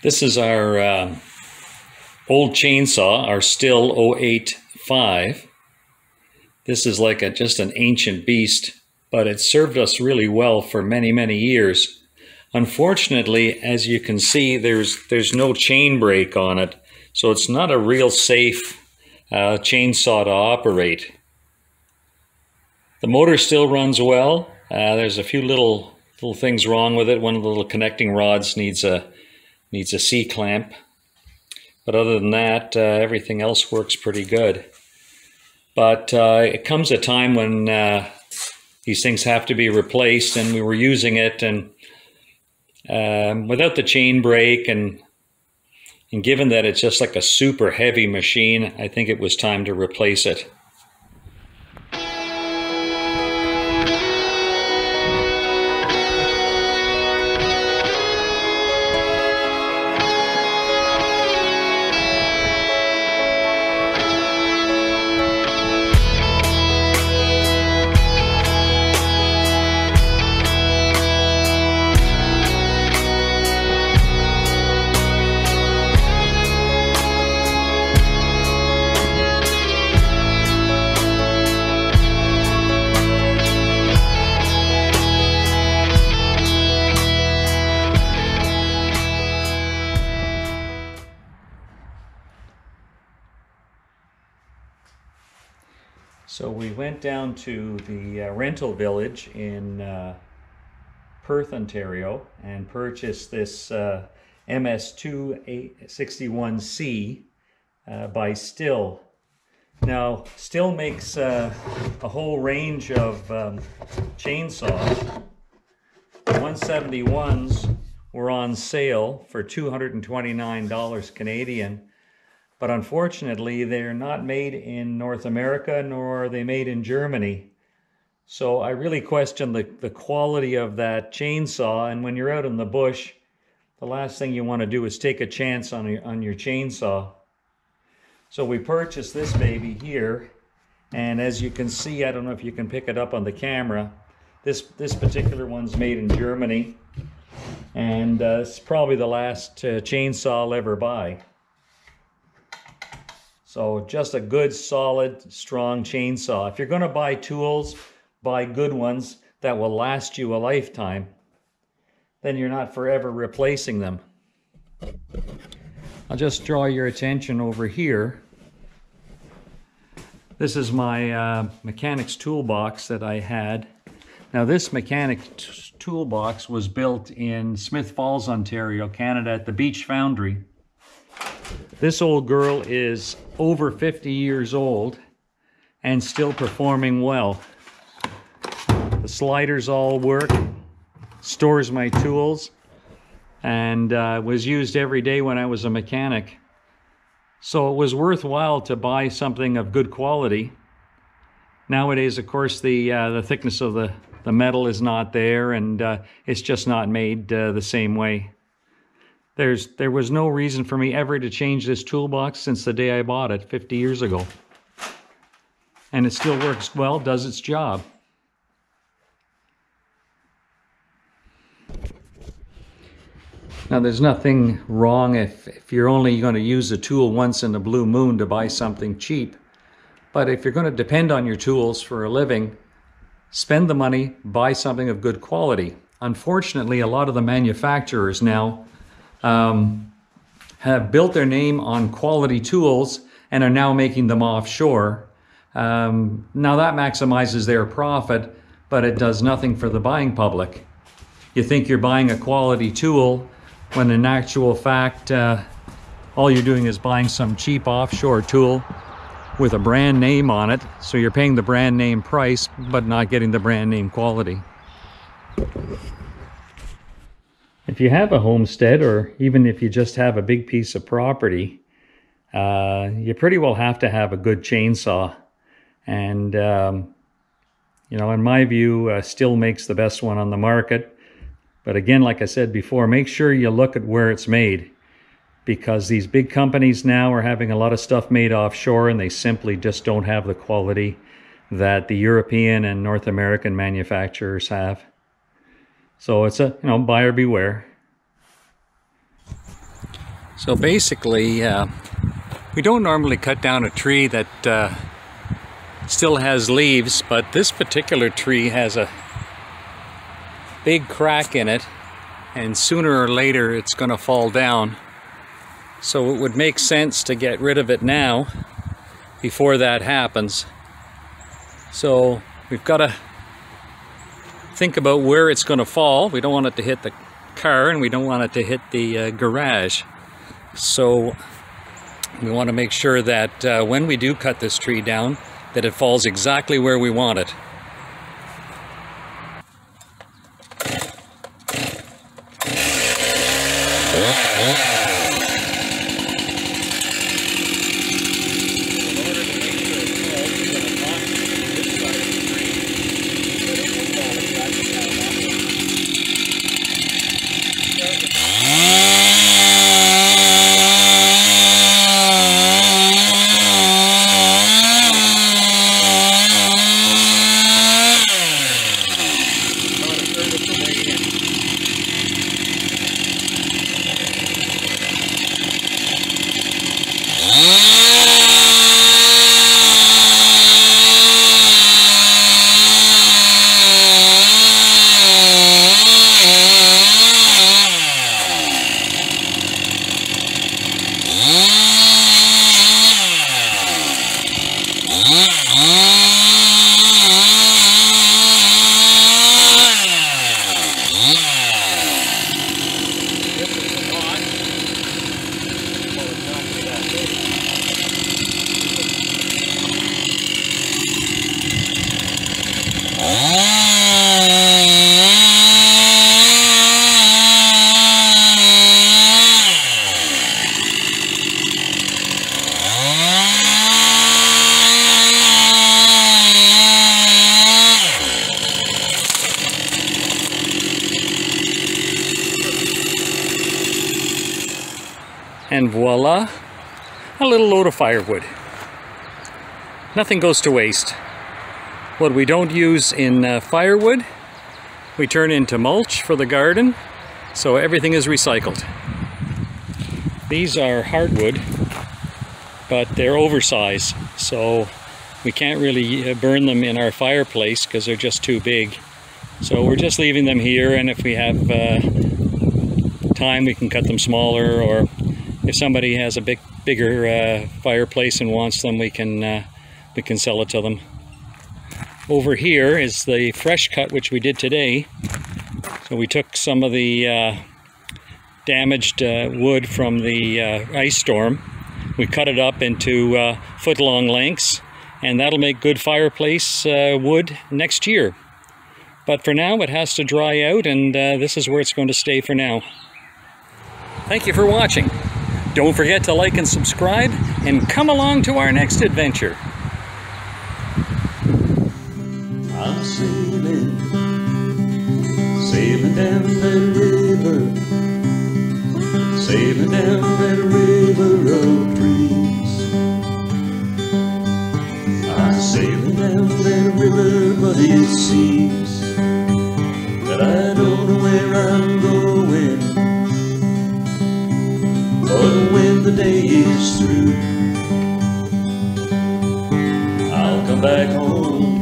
This is our old chainsaw, our Stihl 085. This is like just an ancient beast, but it served us really well for many, many years. Unfortunately, as you can see, there's no chain brake on it, so it's not a real safe chainsaw to operate. The motor still runs well. There's a few little things wrong with it. One of the little connecting rods needs a C-clamp. But other than that, everything else works pretty good. But it comes a time when these things have to be replaced, and we were using it and without the chain brake, and given that it's just like a super heavy machine, I think it was time to replace it. So we went down to the rental village in Perth, Ontario, and purchased this MS261C by Stihl. Now, Stihl makes a whole range of chainsaws. The 171s were on sale for $229 Canadian. But unfortunately, they're not made in North America, nor are they made in Germany. So I really question the quality of that chainsaw. And when you're out in the bush, the last thing you want to do is take a chance on your chainsaw. So we purchased this baby here. And as you can see, I don't know if you can pick it up on the camera, this particular one's made in Germany. And it's probably the last chainsaw I'll ever buy. So just a good, solid, strong chainsaw. If you're going to buy tools, buy good ones that will last you a lifetime. Then you're not forever replacing them. I'll just draw your attention over here. This is my mechanic's toolbox that I had. Now this mechanic's toolbox was built in Smith Falls, Ontario, Canada at the Beach Foundry. This old girl is over 50 years old and still performing well. The sliders all work, stores my tools, and was used every day when I was a mechanic. So it was worthwhile to buy something of good quality. Nowadays, of course, the thickness of the metal is not there, and it's just not made the same way. There was no reason for me ever to change this toolbox since the day I bought it 50 years ago. And it still works well, does its job. Now there's nothing wrong if you're only going to use a tool once in a blue moon to buy something cheap. But if you're going to depend on your tools for a living, spend the money, buy something of good quality. Unfortunately, a lot of the manufacturers now have built their name on quality tools and are now making them offshore. Now that maximizes their profit, but it does nothing for the buying public. You think you're buying a quality tool when in actual fact all you're doing is buying some cheap offshore tool with a brand name on it, so you're paying the brand name price but not getting the brand name quality. If you have a homestead, or even if you just have a big piece of property, you pretty well have to have a good chainsaw. And, you know, in my view, Stihl makes the best one on the market. But again, like I said before, make sure you look at where it's made, because these big companies now are having a lot of stuff made offshore, and they simply just don't have the quality that the European and North American manufacturers have. So it's a, buyer beware. So basically, we don't normally cut down a tree that still has leaves, but this particular tree has a big crack in it, and sooner or later it's going to fall down. So it would make sense to get rid of it now before that happens. So we've got to think about where it's going to fall. We don't want it to hit the car, and we don't want it to hit the garage. So we want to make sure that when we do cut this tree down, that it falls exactly where we want it. And voila, a little load of firewood. Nothing goes to waste. What we don't use in firewood, we turn into mulch for the garden, so everything is recycled. These are hardwood, but they're oversized, so we can't really burn them in our fireplace because they're just too big. So we're just leaving them here, and if we have time, we can cut them smaller, or if somebody has a bigger fireplace and wants them, we can sell it to them. Over here is the fresh cut, which we did today. So we took some of the damaged wood from the ice storm. We cut it up into foot-long lengths, and that'll make good fireplace wood next year. But for now, it has to dry out, and this is where it's going to stay for now. Thank you for watching. Don't forget to like and subscribe, and come along to our next adventure. I'm sailing, sailing down that river, sailing down that river of dreams. I'm sailing down that river, but it seems that I don't know where I'm going. But when the day is through, I'll come back home